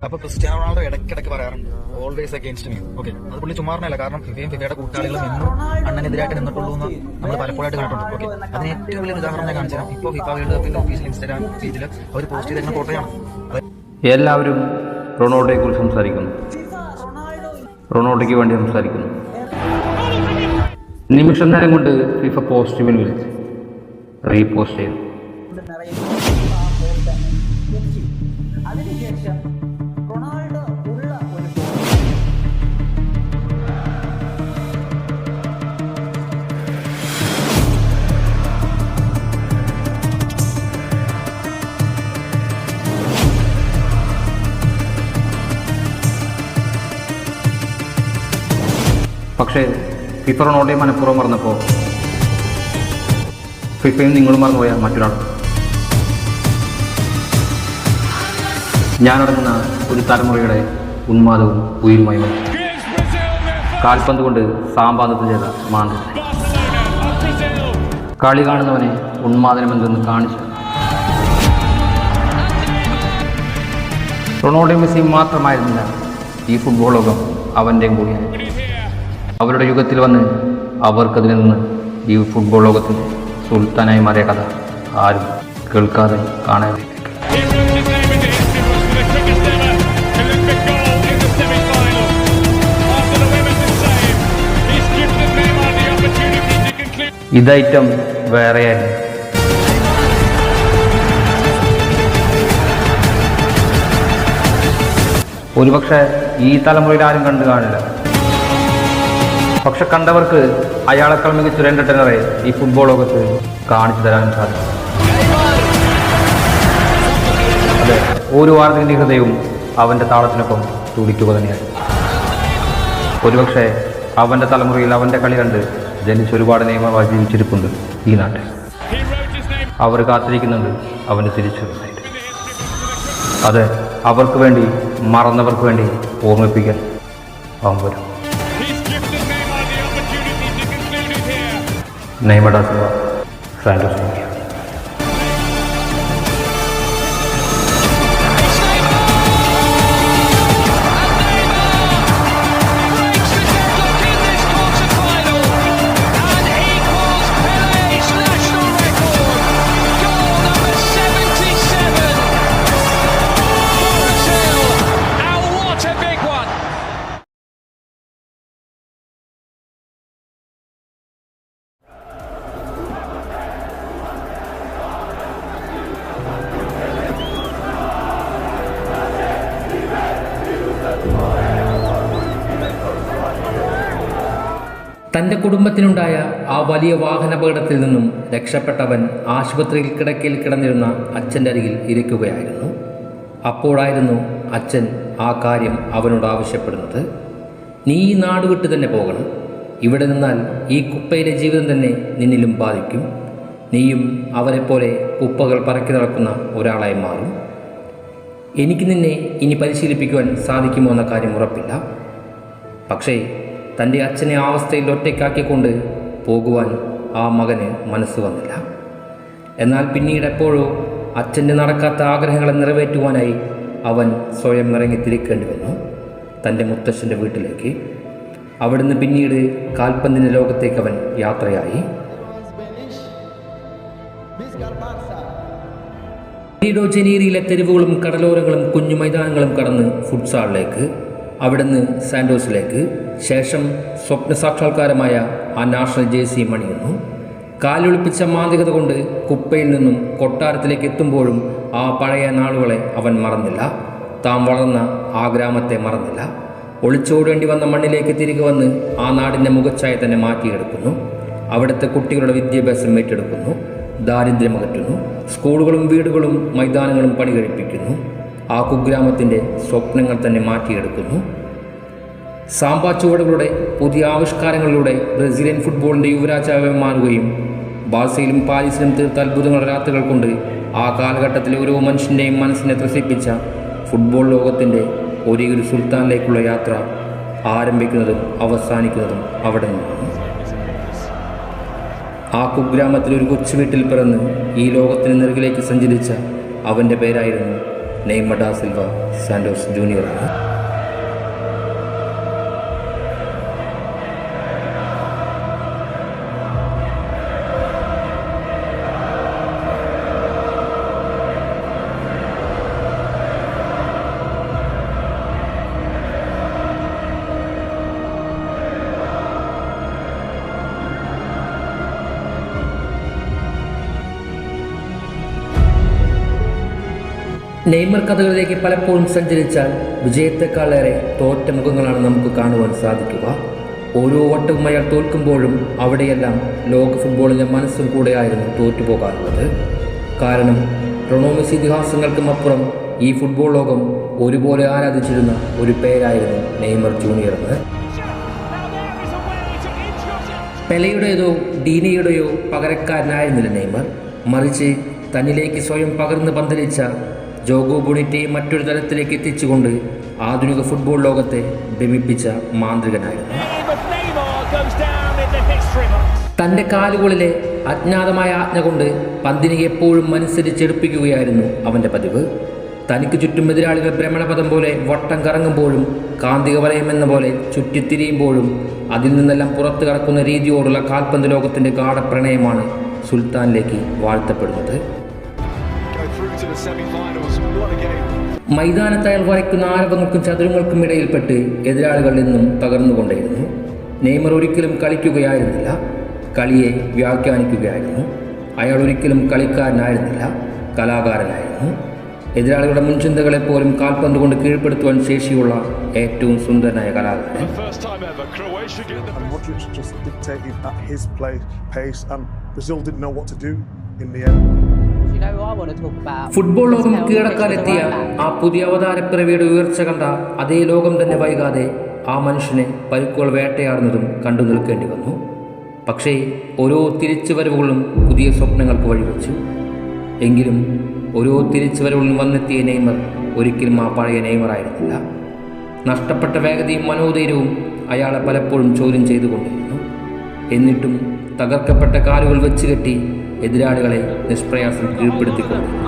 അപ്പൊ Cristiano Ronaldo ഇടയ്ക്കിടയ്ക്ക് പറയാറുണ്ട് ഓൾവേസ് അഗെയിൻസ്റ്റ് മീ. ഓക്കെ, അത് പുള്ളി ചുമ്മാറിനല്ല, കാരണം ഫിഫയും ഫിഫയുടെ കൂട്ടാളികളും എന്നും അണ്ണനെതിരായിട്ട് നിന്നിട്ടുള്ളൂ എന്ന് നമ്മൾ പലപ്പോഴായിട്ട് കണ്ടിട്ടുണ്ട്. ഓക്കെ, അതിന് ഏറ്റവും വലിയ ഉദാഹരണം ഞാൻ കാണിച്ചു തരാം. ഇപ്പോൾ ഫിഫ വേൾഡ് കപ്പിന്റെ ഒഫീഷ്യൽ ഇൻസ്റ്റാഗ്രാം പേജിൽ അവർ പോസ്റ്റ് ചെയ്തിരുന്ന ഫോട്ടോയാണ്. എല്ലാവരും റൊണാൾഡോയെ കുറിച്ച് സംസാരിക്കുന്നു, റൊണാൾഡോയ്ക്ക് വേണ്ടി സംസാരിക്കുന്നു. നിമിഷം നേരം കൊണ്ട് ഫിഫ പോസിറ്റീവിൽ വിളിച്ച് റീപോസ്റ്റ് ചെയ്തു. അതിനുശേഷം റൊണാൾഡോ ഉള്ള ഒരു പക്ഷേ ഫിഫ റൊണാൾഡോയെ മനഃപൂർവ്വം മറന്നപ്പോൾ ഫിഫയും നിങ്ങളും മറന്നുപോയ മറ്റൊരാൾ. ഞാനടങ്ങുന്ന ഒരു തലമുറയുടെ ഉന്മാദവും ഉயிருമായി വന്നു. കാൽപന്ത് കൊണ്ട് സാമ്പാദത്തിൽ ചെയ്ത മാന്ത്രി കളി കാണുന്നവനെ ഉന്മാദനമെന്തെന്ന് കാണിച്ചു. റൊണാൾഡോ മെസ്സിയും മാത്രമായിരുന്നില്ല ഈ ഫുട്ബോൾ ലോകം അവൻ്റെയും കൂടിയായി. അവരുടെ യുഗത്തിൽ വന്ന് അവർക്കതിൽ നിന്ന് ഈ ഫുട്ബോൾ ലോകത്തിൻ്റെ സുൽത്താനായി മാറിയ കഥ ആരും കേൾക്കാതെ കാണാതെ. ഇതൈറ്റം വേറെയായിരുന്നു. ഒരുപക്ഷെ ഈ തലമുറയിൽ ആരും കണ്ടു കാണില്ല. പക്ഷെ കണ്ടവർക്ക് അയാളെക്കാൾ മികച്ചൊരു എൻ്റർടൈനറെ ഈ ഫുട്ബോൾ ലോകത്ത് കാണിച്ചു തരാനും സാധിക്കും. അതെ, ഒരു വാർത്തയുടെ ഹൃദയവും അവൻ്റെ താളത്തിനൊപ്പം തുടിക്കുക തന്നെയായി. ഒരുപക്ഷെ അവൻ്റെ തലമുറയിൽ അവൻ്റെ കളി കണ്ട് ജനിച്ച് ഒരുപാട് നിയമമായി ജീവിച്ചിരിപ്പുണ്ട് ഈ നാട്ടിൽ. അവർ കാത്തിരിക്കുന്നുണ്ട് അവൻ്റെ തിരിച്ചുവരവായിട്ട്. അതെ, അവർക്ക് വേണ്ടി, മറന്നവർക്ക് വേണ്ടി ഓർമ്മിപ്പിക്കാൻ അവൻ വരും. Neymar da Silva, Santos India. തൻ്റെ കുടുംബത്തിനുണ്ടായ ആ വലിയ വാഹനാപകടത്തിൽ നിന്നും രക്ഷപ്പെട്ടവൻ ആശുപത്രിയിൽ കിടക്കയിൽ കിടന്നിരുന്ന അച്ഛൻ്റെ അരികിൽ ഇരിക്കുകയായിരുന്നു. അപ്പോഴായിരുന്നു അച്ഛൻ ആ കാര്യം അവനോട് ആവശ്യപ്പെടുന്നത്. നീ ഈ നാട് വിട്ട് തന്നെ പോകണം. ഇവിടെ നിന്നാൽ ഈ കുപ്പയിലെ ജീവിതം തന്നെ നിന്നിലും ബാധിക്കും. നീയും അവരെപ്പോലെ കുപ്പകൾ പറക്കി നടക്കുന്ന ഒരാളായി മാറും. എനിക്ക് നിന്നെ ഇനി പരിശീലിപ്പിക്കുവാൻ സാധിക്കുമോ എന്ന കാര്യം ഉറപ്പില്ല. പക്ഷേ തൻ്റെ അച്ഛനെ ആ അവസ്ഥയിൽ ഒറ്റയ്ക്കാക്കിക്കൊണ്ട് പോകുവാൻ ആ മകന് മനസ്സ് വന്നില്ല. എന്നാൽ പിന്നീട് എപ്പോഴോ അച്ഛൻ്റെ നടക്കാത്ത ആഗ്രഹങ്ങളെ നിറവേറ്റുവാനായി അവൻ സ്വയം ഇറങ്ങിത്തിരിക്കേണ്ടി വന്നു തൻ്റെ മുത്തശ്ശൻ്റെ വീട്ടിലേക്ക്. അവിടുന്ന് പിന്നീട് കാൽപന്തിൻ്റെ ലോകത്തേക്ക് അവൻ യാത്രയായി. റിയോ ഡി ജനീറോയിലെ തെരുവുകളും കടലോരങ്ങളും കുഞ്ഞു മൈതാനങ്ങളും കടന്ന് ഫുട്സാളിലേക്ക്, അവിടുന്ന് സാന്റോസിലേക്ക്, ശേഷം സ്വപ്ന സാക്ഷാത്കാരമായ ആ നാഷണൽ ജേഴ്സി മണിയുന്നു. കാലൊളിപ്പിച്ച മാന്ത്രികത കൊണ്ട് കുപ്പയിൽ നിന്നും കൊട്ടാരത്തിലേക്ക് എത്തുമ്പോഴും ആ പഴയ നാളുകളെ അവൻ മറന്നില്ല. താൻ വളർന്ന ആ ഗ്രാമത്തെ മറന്നില്ല. ഒളിച്ചോടേണ്ടി വന്ന മണ്ണിലേക്ക് തിരികെ വന്ന് ആ നാടിൻ്റെ മുഖച്ഛായ തന്നെ മാറ്റിയെടുക്കുന്നു. അവിടുത്തെ കുട്ടികളുടെ വിദ്യാഭ്യാസം ഏറ്റെടുക്കുന്നു. ദാരിദ്ര്യമകറ്റുന്നു. സ്കൂളുകളും വീടുകളും മൈതാനങ്ങളും പണി കഴിപ്പിക്കുന്നു. ആ കുഗ്രാമത്തിൻ്റെ സ്വപ്നങ്ങൾ തന്നെ മാറ്റിയെടുക്കുന്നു. സാമ്പാ ചുവടുകളുടെ പുതിയ ആവിഷ്കാരങ്ങളിലൂടെ ബ്രസീലിയൻ ഫുട്ബോളിൻ്റെ യുവരാജാവായി മാറുകയും ബാഴ്സയിലും പാരീസിലും തീർത്ത അത്ഭുതങ്ങളുടെ രാത്രികൾ കൊണ്ട് ആ കാലഘട്ടത്തിലെ ഓരോ മനുഷ്യൻ്റെയും മനസ്സിനെ ത്രസിപ്പിച്ച ഫുട്ബോൾ ലോകത്തിൻ്റെ ഒരേയൊരു സുൽത്താനിലേക്കുള്ള യാത്ര ആരംഭിക്കുന്നതും അവസാനിക്കുന്നതും അവിടെ നിന്നാണ്. ആ കുഗ്രാമത്തിൽ ഒരു കൊച്ചു വീട്ടിൽ പിറന്ന് ഈ ലോകത്തിന് നെറുകിലേക്ക് സഞ്ചരിച്ച അവൻ്റെ പേരായിരുന്നു നെയ്മർ ഡാ സിൽവ സാന്റോസ് ജൂനിയറാണ്. നെയ്മർ കഥകളിലേക്ക് പലപ്പോഴും സഞ്ചരിച്ചാൽ വിജയത്തെക്കാളേറെ തോറ്റ മുഖങ്ങളാണ് നമുക്ക് കാണുവാൻ സാധിക്കുക. ഓരോ വട്ടവും അയാൾ തോൽക്കുമ്പോഴും അവിടെയെല്ലാം ലോക ഫുട്ബോളിൻ്റെ മനസ്സും കൂടെയായിരുന്നു തോറ്റുപോകാറുള്ളത്. കാരണം റൊണോമിസ് ഇതിഹാസങ്ങൾക്കും അപ്പുറം ഈ ഫുട്ബോൾ ലോകം ഒരുപോലെ ആരാധിച്ചിരുന്ന ഒരു പേരായിരുന്നു നെയ്മർ ജൂനിയർ എന്ന്. പെലെയുടേതോ ഡീനയുടെയോ പകരക്കാരനായിരുന്നില്ല നെയ്മർ. മറിച്ച് തന്നിലേക്ക് സ്വയം പകർന്ന് പന്തലിച്ച ജോഗോ ബൊണിറ്റയെ മറ്റൊരു തലത്തിലേക്ക് എത്തിച്ചുകൊണ്ട് ആധുനിക ഫുട്ബോൾ ലോകത്തെ ഭ്രമിപ്പിച്ച മാന്ത്രികനായിരുന്നു. തൻ്റെ കാലുകളിലെ അജ്ഞാതമായ ആജ്ഞ കൊണ്ട് പന്തിനെ എപ്പോഴും അനുസരിച്ചെടുപ്പിക്കുകയായിരുന്നു അവൻ്റെ പതിവ്. തനിക്ക് ചുറ്റും എതിരാളികൾ ഭ്രമണപഥം പോലെ വട്ടം കറങ്ങുമ്പോഴും കാന്തിക വലയം എന്ന പോലെ ചുറ്റിത്തിരിയുമ്പോഴും അതിൽ നിന്നെല്ലാം പുറത്തു കടക്കുന്ന രീതിയോടുള്ള കാൽപന്ത് ലോകത്തിൻ്റെ ഗാഢപ്രണയമാണ് സുൽത്താനിലേക്ക് വാഴ്ത്തപ്പെടുന്നത്. മൈതാനത്ത് അയാൾ വരയ്ക്കുന്ന ആരവങ്ങൾക്കും ചതുരങ്ങൾക്കും ഇടയിൽപ്പെട്ട് എതിരാളികൾ എന്നും തകർന്നുകൊണ്ടേയിരുന്നു. നെയ്മർ ഒരിക്കലും കളിക്കുകയായിരുന്നില്ല, കളിയെ വ്യാഖ്യാനിക്കുകയായിരുന്നു. അയാൾ ഒരിക്കലും കളിക്കാരനായിരുന്നില്ല, കലാകാരനായിരുന്നു. എതിരാളികളുടെ മുൻചിന്തകളെപ്പോലും കാൽപന്ത് കൊണ്ട് കീഴ്പ്പെടുത്തുവാൻ ശേഷിയുള്ള ഏറ്റവും സുന്ദരനായ കലാകാരൻ. ഫുട്ബോൾ ലോകം കീഴടക്കാനെത്തിയ ആ പുതിയ അവതാരപ്പിറവിയുടെ ഉയർച്ച കണ്ട അതേ ലോകം തന്നെ വൈകാതെ ആ മനുഷ്യനെ പരിക്കുകൾ വേട്ടയാടുന്നതും കണ്ടു നിൽക്കേണ്ടി വന്നു. പക്ഷേ ഓരോ തിരിച്ചുവരവുകളും പുതിയ സ്വപ്നങ്ങൾക്ക് വഴിവെച്ചു. എങ്കിലും ഓരോ തിരിച്ചുവരവുകളും വന്നെത്തിയ നെയ്മർ ഒരിക്കലും ആ പഴയ നെയ്മറായിരുന്നില്ല. നഷ്ടപ്പെട്ട വേഗതയും മനോധൈര്യവും അയാളെ പലപ്പോഴും ചോദ്യം ചെയ്തുകൊണ്ടിരുന്നു. എന്നിട്ടും തകർക്കപ്പെട്ട കാലുകൾ വെച്ചുകെട്ടി എതിരാളികളെ നിഷ്പ്രയാസം കീഴ്പ്പെടുത്തിക്കൊണ്ടിരുന്നു.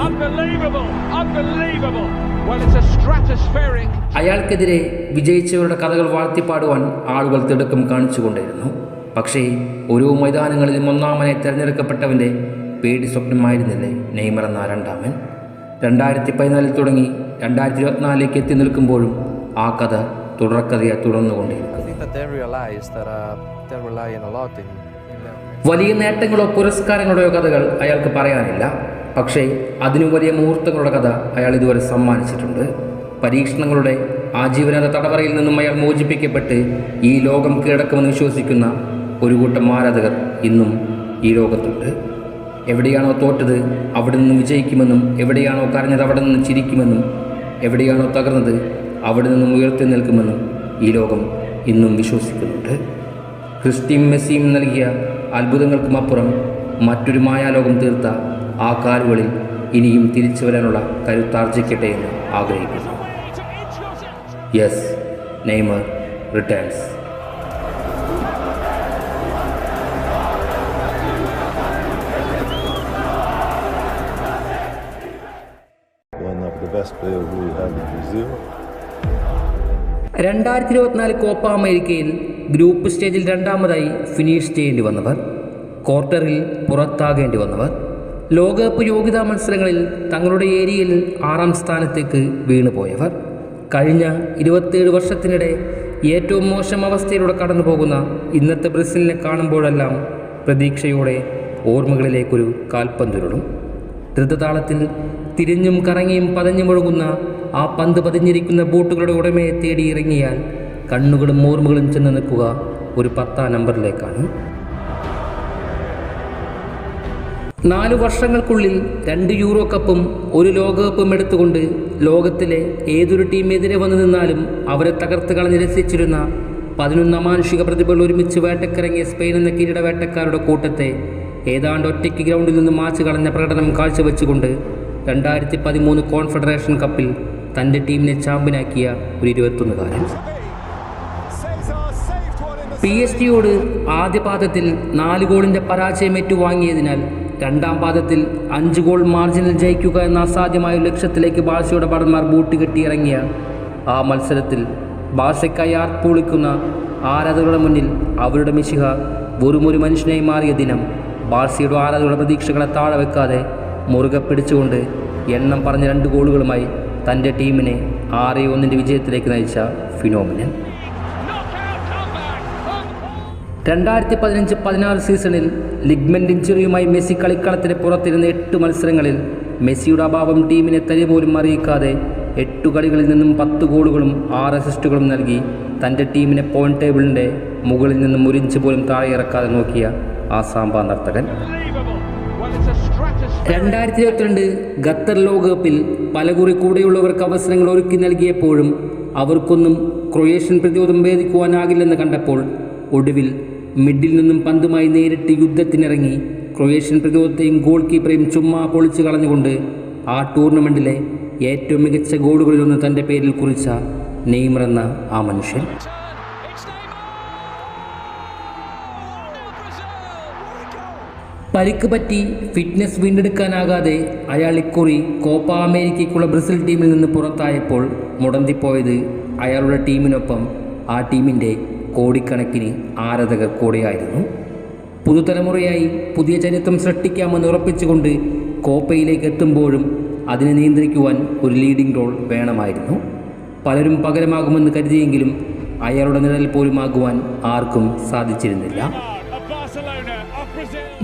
അയാൾക്കെതിരെ വിജയിച്ചവരുടെ കഥകൾ വാഴ്ത്തിപ്പാടുവാൻ ആളുകൾ തിടുക്കം കാണിച്ചുകൊണ്ടിരുന്നു. പക്ഷേ ഓരോ മൈതാനങ്ങളിലും ഒന്നാമനെ തിരഞ്ഞെടുക്കപ്പെട്ടവൻ്റെ പേടി സ്വപ്നമായിരുന്നില്ലേ നെയ്മർ എന്ന രണ്ടാമൻ. 2014 തുടങ്ങി 2024 എത്തി നിൽക്കുമ്പോഴും ആ കഥ തുടർക്കഥയായി തുടർന്നുകൊണ്ടിരിക്കുന്നു. വലിയ നേട്ടങ്ങളോ പുരസ്കാരങ്ങളുടെയോ കഥകൾ അയാൾക്ക് പറയാനില്ല. പക്ഷേ അതിനു വലിയ മുഹൂർത്തങ്ങളുടെ കഥ അയാൾ ഇതുവരെ സമ്മാനിച്ചിട്ടുണ്ട്. പരീക്ഷണങ്ങളുടെ ആജീവനാന്ത തടവറയിൽ നിന്നും അയാൾ മോചിപ്പിക്കപ്പെട്ട് ഈ ലോകം കീഴടക്കുമെന്ന് വിശ്വസിക്കുന്ന ഒരു കൂട്ടം ആരാധകർ ഇന്നും ഈ ലോകത്തുണ്ട്. എവിടെയാണോ തോറ്റത് അവിടെ നിന്ന് വിജയിക്കുമെന്നും, എവിടെയാണോ കരഞ്ഞത് അവിടെ നിന്ന് ചിരിക്കുമെന്നും, എവിടെയാണോ തകർന്നത് അവിടെ നിന്നും ഉയർത്തി നിൽക്കുമെന്നും ഈ ലോകം ഇന്നും വിശ്വസിക്കുന്നുണ്ട്. ക്രിസ്റ്റിയും മെസ്സിയും നൽകിയ അത്ഭുതങ്ങൾക്കുമപ്പുറം മറ്റൊരു മായാലോകം തീർത്ത ആ കാലുകളിൽ ഇനിയും തിരിച്ചു വരാനുള്ള കരുത്താർജിക്കട്ടെ എന്ന് ആഗ്രഹിക്കുന്നു. Yes, Neymar returns. One of the best players we have in Brazil. 2024 Copa അമേരിക്കയിൽ ഗ്രൂപ്പ് സ്റ്റേജിൽ രണ്ടാമതായി ഫിനിഷ് ചെയ്യേണ്ടി വന്നവർ, ക്വാർട്ടറിൽ പുറത്താകേണ്ടി വന്നവർ, ലോകകപ്പ് യോഗ്യതാ മത്സരങ്ങളിൽ തങ്ങളുടെ ഏരിയയിൽ 6ാം സ്ഥാനത്തേക്ക് വീണുപോയവർ, കഴിഞ്ഞ 27 വർഷത്തിനിടെ ഏറ്റവും മോശം അവസ്ഥയിലൂടെ കടന്നു പോകുന്ന ഇന്നത്തെ ബ്രസീലിനെ കാണുമ്പോഴെല്ലാം പ്രതീക്ഷയോടെ ഓർമ്മകളിലേക്കൊരു കാൽപന്തുരുളും. ദ്രുതതാളത്തിൽ തിരിഞ്ഞും കറങ്ങിയും പതഞ്ഞുമൊഴുകുന്ന ആ പന്ത് പതിഞ്ഞിരിക്കുന്ന ബൂട്ടുകളുടെ ഉടമയെ തേടി ഇറങ്ങിയാൽ കണ്ണുകളും ഓർമ്മകളും ചെന്ന് നിൽക്കുക ഒരു 10ാം നമ്പറിലേക്കാണ്. 4 വർഷങ്ങൾക്കുള്ളിൽ 2 യൂറോ കപ്പും 1 ലോകകപ്പും എടുത്തുകൊണ്ട് ലോകത്തിലെ ഏതൊരു ടീം എതിരെ വന്നു നിന്നാലും അവരെ തകർത്ത് കളഞ്ഞ് രസിച്ചിരുന്ന 11 അമാനുഷിക പ്രതിഭകൾ ഒരുമിച്ച് വേട്ടക്കിറങ്ങിയ സ്പെയിൻ എന്ന കിരീട വേട്ടക്കാരുടെ കൂട്ടത്തെ ഏതാണ്ട് ഒറ്റയ്ക്ക് ഗ്രൗണ്ടിൽ നിന്ന് മാച്ച് കളഞ്ഞ പ്രകടനം കാഴ്ചവെച്ചുകൊണ്ട് 2013 കോൺഫെഡറേഷൻ കപ്പിൽ തൻ്റെ ടീമിനെ ചാമ്പ്യനാക്കിയ ഒരു 21-കാരൻ. PSG യോട് ആദ്യ പാദത്തിൽ 4 ഗോളിൻ്റെ പരാജയം ഏറ്റുവാങ്ങിയതിനാൽ രണ്ടാം പാദത്തിൽ 5 ഗോൾ മാർജിനിൽ ജയിക്കുക എന്ന അസാധ്യമായ ലക്ഷ്യത്തിലേക്ക് ബാഴ്സയുടെ ഭടന്മാർ ബൂട്ടുകെട്ടിയിറങ്ങിയ ആ മത്സരത്തിൽ ബാഴ്സയ്ക്കായി ആർപ്പുവിളിക്കുന്ന ആരാധകരുടെ മുന്നിൽ അവരുടെ മിശിഹ വെറുമൊരു മനുഷ്യനായി മാറിയ ദിനം ബാഴ്സയുടെ ആരാധകരുടെ പ്രതീക്ഷകളെ താഴെ വെക്കാതെ മുറുകെ പിടിച്ചുകൊണ്ട് എണ്ണം പറഞ്ഞ 2 ഗോളുകളുമായി തൻ്റെ ടീമിനെ 6-1 വിജയത്തിലേക്ക് നയിച്ച ഫിനോമിനൻ. 2015-16 സീസണിൽ ലിഗ്മെൻ്റ് ഇഞ്ചുറിയുമായി മെസ്സി കളിക്കളത്തിന് പുറത്തിരുന്ന 8 മത്സരങ്ങളിൽ മെസ്സിയുടെ അഭാവം ടീമിനെ തരി പോലും അറിയിക്കാതെ 8 കളികളിൽ നിന്നും 10 ഗോളുകളും 6 അസിസ്റ്റുകളും നൽകി തൻ്റെ ടീമിനെ പോയിന്റ് ടേബിളിൻ്റെ മുകളിൽ നിന്നും മുരിഞ്ച് പോലും താഴെ ഇറക്കാതെ നോക്കിയ ആ സാമ്പാ നർത്തകൻ. 2022 ഖത്തർ ലോകകപ്പിൽ പലകുറി കൂടെയുള്ളവർക്ക് അവസരങ്ങൾ ഒരുക്കി നൽകിയപ്പോഴും അവർക്കൊന്നും ക്രൊയേഷ്യൻ പ്രതിരോധം ഭേദിക്കുവാനാകില്ലെന്ന് കണ്ടപ്പോൾ ഒടുവിൽ മിഡിൽ നിന്നും പന്തുമായി നേരിട്ട് യുദ്ധത്തിനിറങ്ങി ക്രൊയേഷ്യൻ പ്രതിരോധത്തെയും ഗോൾ കീപ്പറെയും ചുമ്മാ പൊളിച്ചു കളഞ്ഞുകൊണ്ട് ആ ടൂർണമെൻറ്റിലെ ഏറ്റവും മികച്ച ഗോളുകളിലൊന്ന് തൻ്റെ പേരിൽ കുറിച്ച നെയ്മർ എന്ന ആ മനുഷ്യൻ. പരിക്ക് പറ്റി ഫിറ്റ്നസ് വീണ്ടെടുക്കാനാകാതെ അയാൾ ഇക്കുറി കോപ്പ അമേരിക്കയ്ക്കുള്ള ബ്രസീൽ ടീമിൽ നിന്ന് പുറത്തായപ്പോൾ മുടന്തിപ്പോയത് അയാളുടെ ടീമിനൊപ്പം ആ ടീമിൻ്റെ കോടിക്കണക്കിന് ആരാധകർ കൂടെയായിരുന്നു. പുതുതലമുറയായി പുതിയ ചരിത്രം സൃഷ്ടിക്കാമെന്ന് ഉറപ്പിച്ചുകൊണ്ട് കോപ്പയിലേക്ക് എത്തുമ്പോഴും അതിനെ നിയന്ത്രിക്കുവാൻ ഒരു ലീഡിംഗ് റോൾ വേണമായിരുന്നു. പലരും പകരമാകുമെന്ന് കരുതിയെങ്കിലും അയാളുടെ നിഴൽ പോലും ആകുവാൻ ആർക്കും സാധിച്ചിരുന്നില്ല.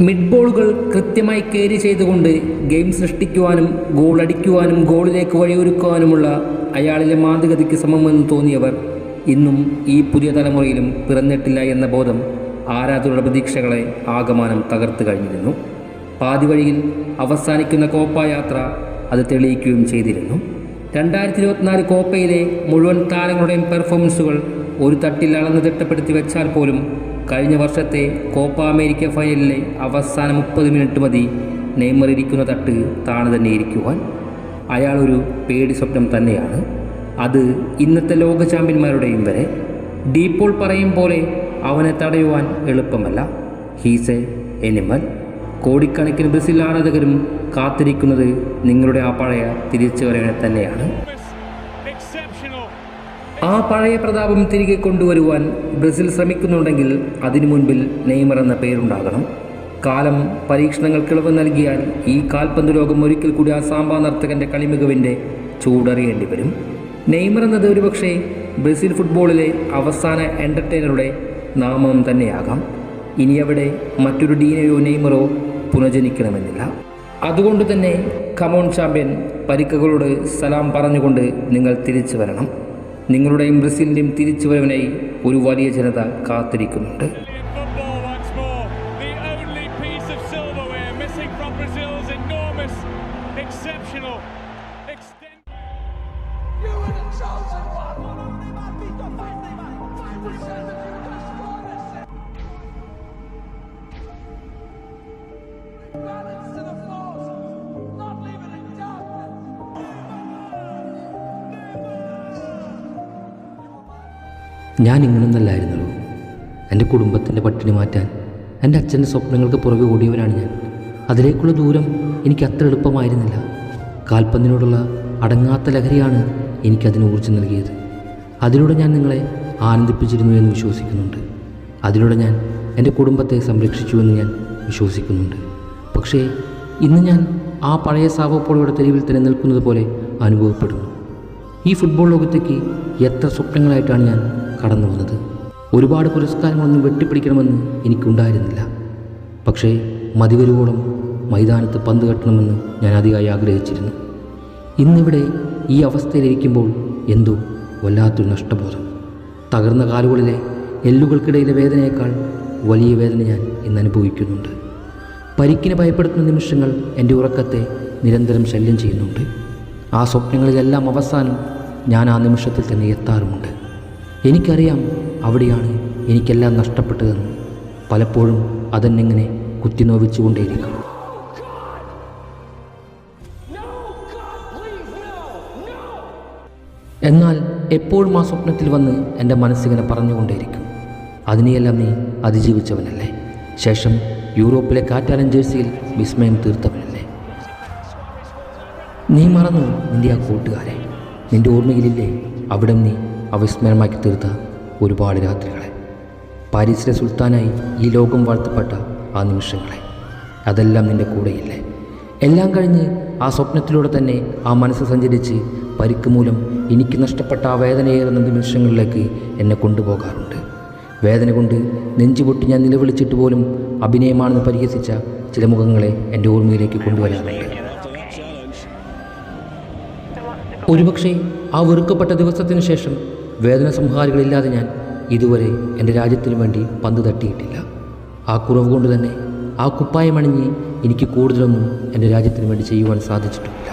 മിഡ് ബോളുകൾ കൃത്യമായി കേരി ചെയ്തുകൊണ്ട് ഗെയിം സൃഷ്ടിക്കുവാനും ഗോൾ അടിക്കുവാനും ഗോളിലേക്ക് വഴിയൊരുക്കുവാനുമുള്ള അയാളിലെ മാന്ത്രികതയ്ക്ക് സമമെന്ന് തോന്നിയവർ ഇന്നും ഈ പുതിയ തലമുറയിലും പിറന്നിട്ടില്ല എന്ന ബോധം ആരാധകരുടെ പ്രതീക്ഷകളെ ആകമാനം തകർത്ത് കഴിഞ്ഞിരുന്നു. പാതി വഴിയിൽ അവസാനിക്കുന്ന കോപ്പ യാത്ര അത് തെളിയിക്കുകയും ചെയ്തിരുന്നു. 2024 കോപ്പയിലെ മുഴുവൻ താരങ്ങളുടെയും പെർഫോമൻസുകൾ ഒരു തട്ടിൽ അളന്ന് തിട്ടപ്പെടുത്തി വെച്ചാൽ പോലും കഴിഞ്ഞ വർഷത്തെ കോപ്പ അമേരിക്ക ഫൈനലിലെ അവസാന 30 മിനിറ്റ് മതി നെയ്മർ ഇരിക്കുന്ന തട്ട് താണു തന്നെ ഇരിക്കുവാൻ. അയാളൊരു പേടി സ്വപ്നം തന്നെയാണ്. അത് ഇന്നത്തെ ലോക ചാമ്പ്യന്മാരുടെയും വരെ. ഡീപ്പോൾ പറയും പോലെ അവനെ തടയുവാൻ എളുപ്പമല്ല. He's A animal. കോടിക്കണക്കിന് ബ്രസീൽ ആരാധകരും കാത്തിരിക്കുന്നത് നിങ്ങളുടെ ആ പഴയ തിരിച്ചുവരവിനെ തന്നെയാണ്. ആ പഴയ പ്രതാപം തിരികെ കൊണ്ടുവരുവാൻ ബ്രസീൽ ശ്രമിക്കുന്നുണ്ടെങ്കിൽ അതിനു മുൻപിൽ നെയ്മർ എന്ന പേരുണ്ടാകണം. കാലം പരീക്ഷണങ്ങൾക്ക് ഇളവ് നൽകിയാൽ ഈ കാൽപന്ത് ലോകം ഒരിക്കൽ കൂടി ആ സാമ്പാ നർത്തകൻ്റെ കളിമികവിൻ്റെ ചൂടറിയേണ്ടി വരും. നെയ്മർ എന്നത് ഒരുപക്ഷെ ബ്രസീൽ ഫുട്ബോളിലെ അവസാന എൻ്റർടൈനറുടെ നാമം തന്നെയാകാം. ഇനി അവിടെ മറ്റൊരു ഡീനയോ നെയ്മറോ പുനർജനിക്കണമെന്നില്ല. അതുകൊണ്ട് തന്നെ കമോൺ ചാമ്പ്യൻ, പരിക്കുകളോട് സലാം പറഞ്ഞുകൊണ്ട് നിങ്ങൾ തിരിച്ചു വരണം. നിങ്ങളുടെയും ബ്രസീലിൻ്റെയും തിരിച്ചുവരവിനായി ഒരു വലിയ ജനത കാത്തിരിക്കുന്നുണ്ട്. ഞാൻ ഇങ്ങനൊന്നല്ലായിരുന്നുള്ളൂ. എൻ്റെ കുടുംബത്തിൻ്റെ പട്ടിണി മാറ്റാൻ എൻ്റെ അച്ഛൻ്റെ സ്വപ്നങ്ങൾക്ക് പുറകെ ഓടിയവനാണ് ഞാൻ. അതിലേക്കുള്ള ദൂരം എനിക്ക് അത്ര എളുപ്പമായിരുന്നില്ല. കാൽപന്തിനോടുള്ള അടങ്ങാത്ത ലഹരിയാണ് എനിക്കതിന് ഊർജ്ജം നൽകിയത്. അതിലൂടെ ഞാൻ നിങ്ങളെ ആനന്ദിപ്പിച്ചിരുന്നു എന്ന് വിശ്വസിക്കുന്നുണ്ട്. അതിലൂടെ ഞാൻ എൻ്റെ കുടുംബത്തെ സംരക്ഷിച്ചുവെന്ന് ഞാൻ വിശ്വസിക്കുന്നുണ്ട്. പക്ഷേ ഇന്ന് ഞാൻ ആ പഴയ സാവോപ്പോളയുടെ തെരുവിൽ തന്നെ നിൽക്കുന്നത് പോലെ അനുഭവപ്പെടുന്നു. ഈ ഫുട്ബോൾ ലോകത്തേക്ക് എത്ര സ്വപ്നങ്ങളായിട്ടാണ് ഞാൻ കടന്നു വന്നത്. ഒരുപാട് പുരസ്കാരങ്ങളൊന്നും വെട്ടിപ്പിടിക്കണമെന്ന് എനിക്കുണ്ടായിരുന്നില്ല. പക്ഷേ മതിവരുവോളം മൈതാനത്ത് പന്ത് കെട്ടണമെന്ന് ഞാൻ അധികമായി ആഗ്രഹിച്ചിരുന്നു. ഇന്നിവിടെ ഈ അവസ്ഥയിലിരിക്കുമ്പോൾ എന്തോ വല്ലാത്തൊരു നഷ്ടബോധം. തകർന്ന കാലുകളിലെ എല്ലുകൾക്കിടയിലെ വേദനയേക്കാൾ വലിയ വേദന ഞാൻ ഇന്ന് അനുഭവിക്കുന്നുണ്ട്. പരിക്കിനെ ഭയപ്പെടുത്തുന്ന നിമിഷങ്ങൾ എൻ്റെ ഉറക്കത്തെ നിരന്തരം ശല്യം ചെയ്യുന്നുണ്ട്. ആ സ്വപ്നങ്ങളിലെല്ലാം അവസാനം ഞാൻ ആ നിമിഷത്തിൽ തന്നെ എത്താറുമുണ്ട്. എനിക്കറിയാം അവിടെയാണ് എനിക്കെല്ലാം നഷ്ടപ്പെട്ടതെന്ന്. പലപ്പോഴും അതെന്നിങ്ങനെ കുത്തിനോവിച്ചുകൊണ്ടേയിരിക്കും. എന്നാൽ എപ്പോഴും ആ സ്വപ്നത്തിൽ വന്ന് എൻ്റെ മനസ്സിങ്ങനെ പറഞ്ഞുകൊണ്ടേയിരിക്കും, അതിനെയെല്ലാം നീ അതിജീവിച്ചവനല്ലേ, ശേഷം യൂറോപ്പിലെ കാറ്റാലൻ ജേഴ്സിയിൽ വിസ്മയം തീർത്തവനല്ലേ? നീ മറന്നു നിൻ്റെ ആ കൂട്ടുകാരെ. നിൻ്റെ ഓർമ്മയിലില്ലേ അവിടെ നീ അവിസ്മരണമാക്കി തീർത്ത ഒരുപാട് രാത്രികളെ, പാരീസിലെ സുൽത്താനായി ഈ ലോകം വാഴ്ത്തപ്പെട്ട ആ നിമിഷങ്ങളെ? അതെല്ലാം നിൻ്റെ കൂടെയില്ലേ? എല്ലാം കഴിഞ്ഞ് ആ സ്വപ്നത്തിലൂടെ തന്നെ ആ മനസ്സ് സഞ്ചരിച്ച് പരിക്ക് മൂലം എനിക്ക് നഷ്ടപ്പെട്ട ആ വേദനയേറുന്ന നിമിഷങ്ങളിലേക്ക് എന്നെ കൊണ്ടുപോകാറുണ്ട്. വേദന കൊണ്ട് നെഞ്ചുപൊട്ടി ഞാൻ നിലവിളിച്ചിട്ട് പോലും അഭിനയമാണെന്ന് പരിഹസിച്ച ചില മുഖങ്ങളെ എൻ്റെ ഓർമ്മയിലേക്ക് കൊണ്ടുവരാറുണ്ട്. ഒരുപക്ഷെ ആ വെറുക്കപ്പെട്ട ദിവസത്തിന് ശേഷം വേദന സംഹാരികളില്ലാതെ ഞാൻ ഇതുവരെ എൻ്റെ രാജ്യത്തിനു വേണ്ടി പന്ത് തട്ടിയിട്ടില്ല. ആ കുറവ് കൊണ്ട് തന്നെ ആ കുപ്പായമണിഞ്ഞ് എനിക്ക് കൂടുതലൊന്നും എൻ്റെ രാജ്യത്തിന് വേണ്ടി ചെയ്യുവാൻ സാധിച്ചിട്ടുമില്ല.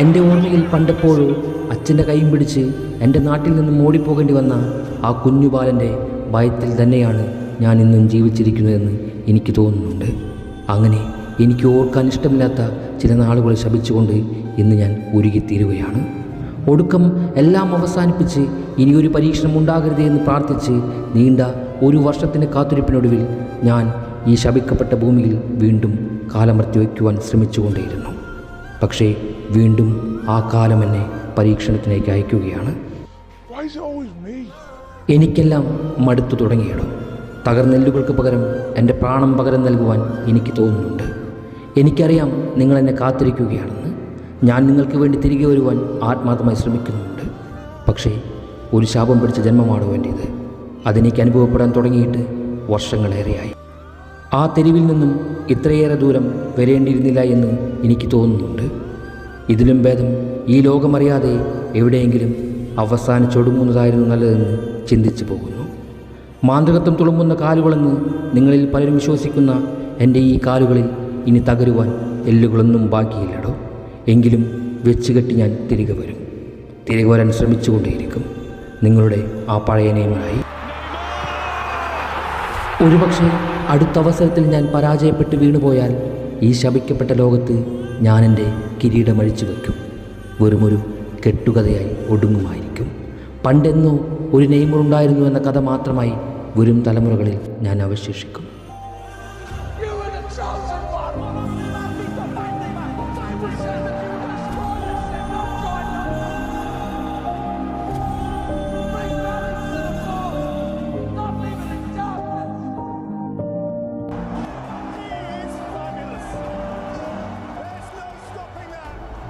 എൻ്റെ ഓർമ്മയിൽ പണ്ടെപ്പോഴോ അച്ഛൻ്റെ കൈയും പിടിച്ച് എൻ്റെ നാട്ടിൽ നിന്നും ഓടിപ്പോകേണ്ടി വന്ന ആ കുഞ്ഞു ബാലൻ്റെ ഭയത്തിൽ തന്നെയാണ് ഞാൻ ഇന്നും ജീവിച്ചിരിക്കുന്നതെന്ന് എനിക്ക് തോന്നുന്നുണ്ട്. അങ്ങനെ എനിക്ക് ഓർക്കാൻ ഇഷ്ടമില്ലാത്ത ചില നാളുകൾ ശപിച്ചുകൊണ്ട് ഇന്ന് ഞാൻ ഉരുകിത്തീരുകയാണ്. ഒടുക്കം എല്ലാം അവസാനിപ്പിച്ച് ഇനിയൊരു പരീക്ഷണം ഉണ്ടാകരുതേ എന്ന് പ്രാർത്ഥിച്ച് നീണ്ട ഒരു വർഷത്തിൻ്റെ കാത്തിരിപ്പിനൊടുവിൽ ഞാൻ ഈ ശപിക്കപ്പെട്ട ഭൂമിയിൽ വീണ്ടും കാലമർത്തി വയ്ക്കുവാൻ ശ്രമിച്ചുകൊണ്ടേയിരുന്നു. പക്ഷേ വീണ്ടും ആ കാലം എന്നെ പരീക്ഷണത്തിലേക്ക് അയക്കുകയാണ്. എനിക്കെല്ലാം മടുത്തു തുടങ്ങിയിടോ. തകർന്നെല്ലുകൾക്ക് പകരം എൻ്റെ പ്രാണം പകരം നൽകുവാൻ എനിക്ക് തോന്നുന്നുണ്ട്. എനിക്കറിയാം നിങ്ങളെന്നെ കാത്തിരിക്കുകയാണെന്ന്. ഞാൻ നിങ്ങൾക്ക് വേണ്ടി തിരികെ വരുവാൻ ആത്മാർത്ഥമായി ശ്രമിക്കുന്നുണ്ട്. പക്ഷേ ഒരു ശാപം പിടിച്ച ജന്മമാണോ എൻ്റേത്? അതെനിക്ക് അനുഭവപ്പെടാൻ തുടങ്ങിയിട്ട് വർഷങ്ങളേറെയായി. ആ തെരുവിൽ നിന്നും ഇത്രയേറെ ദൂരം വരേണ്ടിയിരുന്നില്ല എന്ന് എനിക്ക് തോന്നുന്നുണ്ട്. ഇതിലും ഭേദം ഈ ലോകമറിയാതെ എവിടെയെങ്കിലും അവസാനിച്ചൊടുങ്ങുന്നതായിരുന്നു നല്ലതെന്ന് ചിന്തിച്ചു പോകുന്നു. മാന്ത്രികത്വം തുളുമ്പുന്ന കാലുകളെന്ന് നിങ്ങളിൽ പലരും വിശ്വസിക്കുന്ന എൻ്റെ ഈ കാലുകളിൽ ഇനി തകരുവാൻ എല്ലുകളൊന്നും ബാക്കിയില്ലടോ. എങ്കിലും വെച്ചുകെട്ടി ഞാൻ തിരികെ വരും. തിരികെ വരാൻ ശ്രമിച്ചുകൊണ്ടേയിരിക്കും നിങ്ങളുടെ ആ പഴയ നെയ്മറായി. ഒരുപക്ഷെ അടുത്ത അവസരത്തിൽ ഞാൻ പരാജയപ്പെട്ട് വീണുപോയാൽ ഈ ശപിക്കപ്പെട്ട ലോകത്ത് ഞാൻ എൻ്റെ കിരീടമഴിച്ചു വയ്ക്കും. വെറുമൊരു കെട്ടുകഥയായി ഒടുങ്ങുമായിരിക്കും. പണ്ടെന്നോ ഒരു നെയ്മർ ഉണ്ടായിരുന്നു എന്ന കഥ മാത്രമായി വരും തലമുറകളിൽ ഞാൻ അവശേഷിക്കും.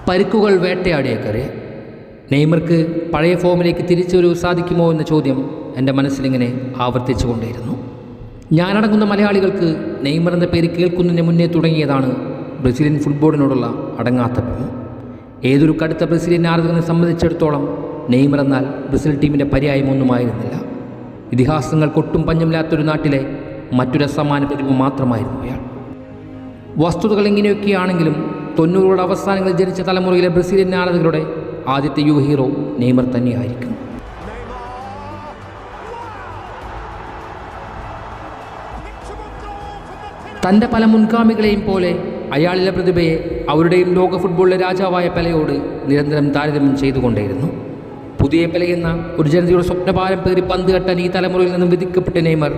പരിക്കുകൾ വേട്ടയാടിയേക്കരെ നെയ്മർക്ക് പഴയ ഫോമിലേക്ക് തിരിച്ചു വരൂ സാധിക്കുമോ എന്ന ചോദ്യം എൻ്റെ മനസ്സിലിങ്ങനെ ആവർത്തിച്ചു കൊണ്ടേയിരുന്നു. ഞാനടങ്ങുന്ന മലയാളികൾക്ക് നെയ്മർ എന്ന പേര് കേൾക്കുന്നതിന് മുന്നേ തുടങ്ങിയതാണ് ബ്രസീലിയൻ ഫുട്ബോളിനോടുള്ള അടങ്ങാത്ത ഭ്രമം. ഏതൊരു കടുത്ത ബ്രസീലിയൻ ആരാധകനെ സംബന്ധിച്ചിടത്തോളം നെയ്മർ എന്നാൽ ബ്രസീൽ ടീമിൻ്റെ പര്യായമൊന്നുമായിരുന്നില്ല. ഇതിഹാസങ്ങൾക്കൊട്ടും പഞ്ഞമില്ലാത്തൊരു നാട്ടിലെ മറ്റൊരു അസമാന പ്രതിഭ മാത്രമായിരുന്നു അയാൾ. വസ്തുതകൾ ഇങ്ങനെയൊക്കെയാണെങ്കിലും 90കളുടെ അവസാനങ്ങളിൽ ജനിച്ച തലമുറയിലെ ബ്രസീലിയൻ ആരാധകരുടെ ആദ്യത്തെ യുവ ഹീറോ നെയ്മർ തന്നെയായിരിക്കും. തൻ്റെ പല മുൻഗാമികളെയും പോലെ അയാളിലെ പ്രതിഭയെ അവരുടെയും ലോക ഫുട്ബോളിലെ രാജാവായ പെലയോട് നിരന്തരം താരതമ്യം ചെയ്തുകൊണ്ടേയിരുന്നു. പുതിയ പെലയെന്ന ഒരു ജനതയുടെ സ്വപ്നഭാരം പേറി പന്ത് കെട്ടാൻ ഈ തലമുറയിൽ നിന്നും വിധിക്കപ്പെട്ട നെയ്മർ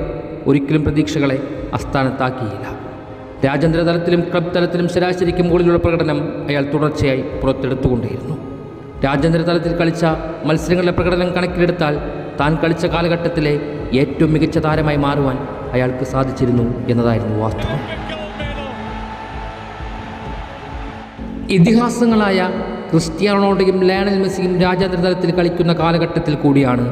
ഒരിക്കലും പ്രതീക്ഷകളെ അസ്ഥാനത്താക്കിയില്ല. രാജ്യാന്തര തലത്തിലും ക്ലബ് തലത്തിലും ശരാശരിക്ക് മുകളിലുള്ള പ്രകടനം അയാൾ തുടർച്ചയായി പുറത്തെടുത്തുകൊണ്ടേയിരുന്നു. രാജ്യാന്തര തലത്തിൽ കളിച്ച മത്സരങ്ങളിലെ പ്രകടനം കണക്കിലെടുത്താൽ താൻ കളിച്ച കാലഘട്ടത്തിലെ ഏറ്റവും മികച്ച താരമായി മാറുവാൻ അയാൾക്ക് സാധിച്ചിരുന്നു എന്നതായിരുന്നു വാസ്തവം. ഇതിഹാസങ്ങളായ ക്രിസ്ത്യാനോ റൊണാൾഡോയും ലയണൽ മെസ്സിയും രാജ്യാന്തര തലത്തിൽ കളിക്കുന്ന കാലഘട്ടത്തിൽ കൂടിയാണ്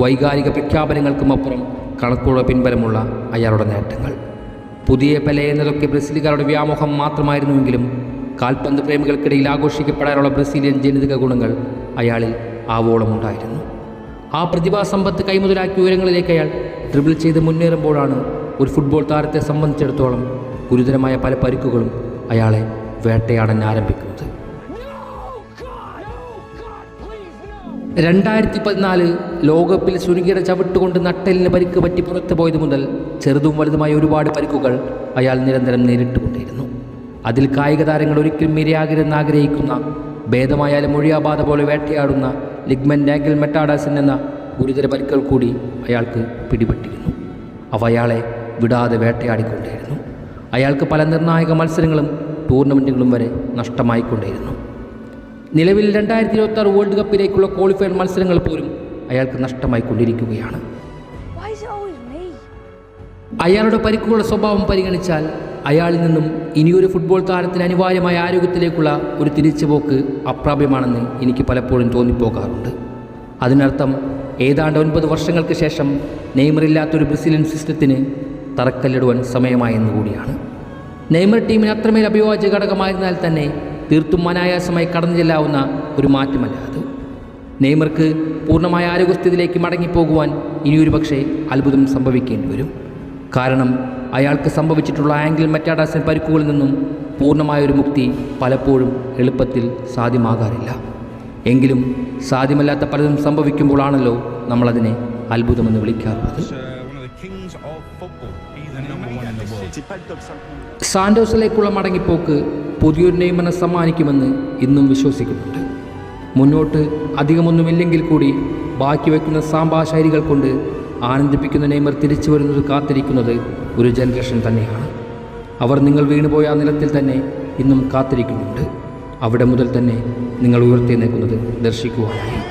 വൈകാരിക പ്രഖ്യാപനങ്ങൾക്കും അപ്പുറം കണക്കുകളുടെ പിൻബലമുള്ള അയാളുടെ നേട്ടങ്ങൾ. പുതിയ പെലെ എന്നതൊക്കെ ബ്രസീലുകാരുടെ വ്യാമോഹം മാത്രമായിരുന്നുവെങ്കിലും കാൽപന്ത് പ്രേമികൾക്കിടയിൽ ആഘോഷിക്കപ്പെടാനുള്ള ബ്രസീലിയൻ ജനിതക ഗുണങ്ങൾ അയാളിൽ ആവോളമുണ്ടായിരുന്നു. ആ പ്രതിഭാസമ്പത്ത് കൈമുതലാക്കിയ ഉയരങ്ങളിലേക്ക് അയാൾ ഡ്രിബിൾ ചെയ്ത് മുന്നേറുമ്പോഴാണ് ഒരു ഫുട്ബോൾ താരത്തെ സംബന്ധിച്ചിടത്തോളം ഗുരുതരമായ പല പരിക്കുകളും അയാളെ വേട്ടയാടാൻ ആരംഭിക്കുന്നത്. 2014 ലോകകപ്പിൽ സുനികയുടെ ചവിട്ടുകൊണ്ട് നട്ടെല്ലിന് പരിക്ക് പറ്റി പുറത്തു പോയത് മുതൽ ചെറുതും വലുതുമായ ഒരുപാട് പരിക്കുകൾ അയാൾ നിരന്തരം നേരിട്ടുകൊണ്ടിരുന്നു. അതിൽ കായിക താരങ്ങൾ ഒരിക്കലും ഇരയാകരുതെന്ന് ആഗ്രഹിക്കുന്ന, ഭേദമായാലും മൊഴിയാബാധ പോലെ വേട്ടയാടുന്ന ലിഗ്മെന്റ് ആങ്കിൾ മെറ്റാഡാസിൻ എന്ന ഗുരുതര പരിക്കുകൾ കൂടി അയാൾക്ക് പിടിപെട്ടിരുന്നു. അവ അയാളെ വിടാതെ വേട്ടയാടിക്കൊണ്ടേയിരുന്നു. അയാൾക്ക് പല നിർണായക മത്സരങ്ങളും ടൂർണമെൻറ്റുകളും വരെ നഷ്ടമായിക്കൊണ്ടേയിരുന്നു. നിലവിൽ 2026 വേൾഡ് കപ്പിലേക്കുള്ള ക്വാളിഫയർ മത്സരങ്ങൾ പോലും അയാൾക്ക് നഷ്ടമായിക്കൊണ്ടിരിക്കുകയാണ്. Why is it always me? അയാളുടെ പരിക്കുകളുടെ സ്വഭാവം പരിഗണിച്ചാൽ അയാളിൽ നിന്നും ഇനിയൊരു ഫുട്ബോൾ താരത്തിന് അനിവാര്യമായ ആരോഗ്യത്തിലേക്കുള്ള ഒരു തിരിച്ചുപോക്ക് അപ്രാപ്യമാണെന്ന് എനിക്ക് പലപ്പോഴും തോന്നിപ്പോകാറുണ്ട്. അതിനർത്ഥം ഏതാണ്ട് 9 വർഷങ്ങൾക്ക് ശേഷം നെയ്മറില്ലാത്തൊരു ബ്രസീലിയൻ സിസ്റ്റത്തിന് തറക്കല്ലിടുവാൻ സമയമായെന്ന് കൂടിയാണ്. നെയ്മർ ടീമിന് അത്രമേൽ അഭിവാജ്യ ഘടകമായിരുന്നാൽ തന്നെ തീർത്തും അനായാസമായി കടന്നു ചെല്ലാവുന്ന ഒരു മാറ്റമല്ല അത്. നെയ്മർക്ക് പൂർണ്ണമായ ആരോഗ്യസ്ഥിതിയിലേക്ക് മടങ്ങിപ്പോകുവാൻ ഇനിയൊരു പക്ഷേ അത്ഭുതം സംഭവിക്കേണ്ടി വരും. കാരണം അയാൾക്ക് സംഭവിച്ചിട്ടുള്ള ആംഗിൾ മെറ്റാഡാസിൻ പരിക്കുകളിൽ നിന്നും പൂർണ്ണമായൊരു മുക്തി പലപ്പോഴും എളുപ്പത്തിൽ സാധ്യമാകാറില്ല. എങ്കിലും സാധ്യമല്ലാത്ത പലതും സംഭവിക്കുമ്പോഴാണല്ലോ നമ്മളതിനെ അത്ഭുതമെന്ന് വിളിക്കാറുള്ളത്. സാന്റോസിലേക്കുള്ള മടങ്ങിപ്പോക്ക് പുതിയൊരു നെയ്മറിനെ സമ്മാനിക്കുമെന്ന് ഇന്നും വിശ്വസിക്കുന്നുണ്ട്. മുന്നോട്ട് അധികമൊന്നുമില്ലെങ്കിൽ കൂടി ബാക്കി വയ്ക്കുന്ന സാമ്പാ ശൈലികൾ കൊണ്ട് ആനന്ദിപ്പിക്കുന്ന നെയ്മർ തിരിച്ചു വരുന്നത് കാത്തിരിക്കുന്നത് ഒരു ജനറേഷൻ തന്നെയാണ്. അവർ നിങ്ങൾ വീണുപോയ ആ നിലത്തിൽ തന്നെ ഇന്നും കാത്തിരിക്കുന്നുണ്ട്. അവിടെ മുതൽ തന്നെ നിങ്ങൾ ഉയർത്തിയേക്കുന്നത് ദർശിക്കുവാനായി.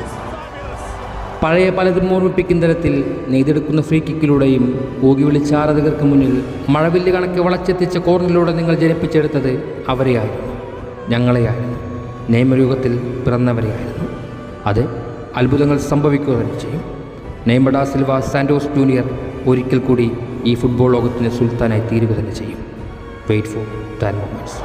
പഴയ പലതും ഓർമ്മിപ്പിക്കുന്ന തരത്തിൽ നെയ്തെടുക്കുന്ന ഫ്രീ കിക്കിലൂടെയും കൂകി വിളിച്ച ആരാധകർക്ക് മുന്നിൽ മഴവില്ല് കണക്ക് വളച്ചെത്തിച്ച കോർണറിലൂടെ നിങ്ങൾ ജനിപ്പിച്ചെടുത്തത് അവരെയായിരുന്നു, ഞങ്ങളെയായിരുന്നു, നെയ്മർ യുഗത്തിൽ പിറന്നവരെയായിരുന്നു. അത് അത്ഭുതങ്ങൾ സംഭവിക്കുക തന്നെ ചെയ്യും. Neymar da Silva Santos junior ഒരിക്കൽ കൂടി ഈ ഫുട്ബോൾ ലോകത്തിന് സുൽത്താനായി തീരുക തന്നെ ചെയ്യും. Wait for that moments.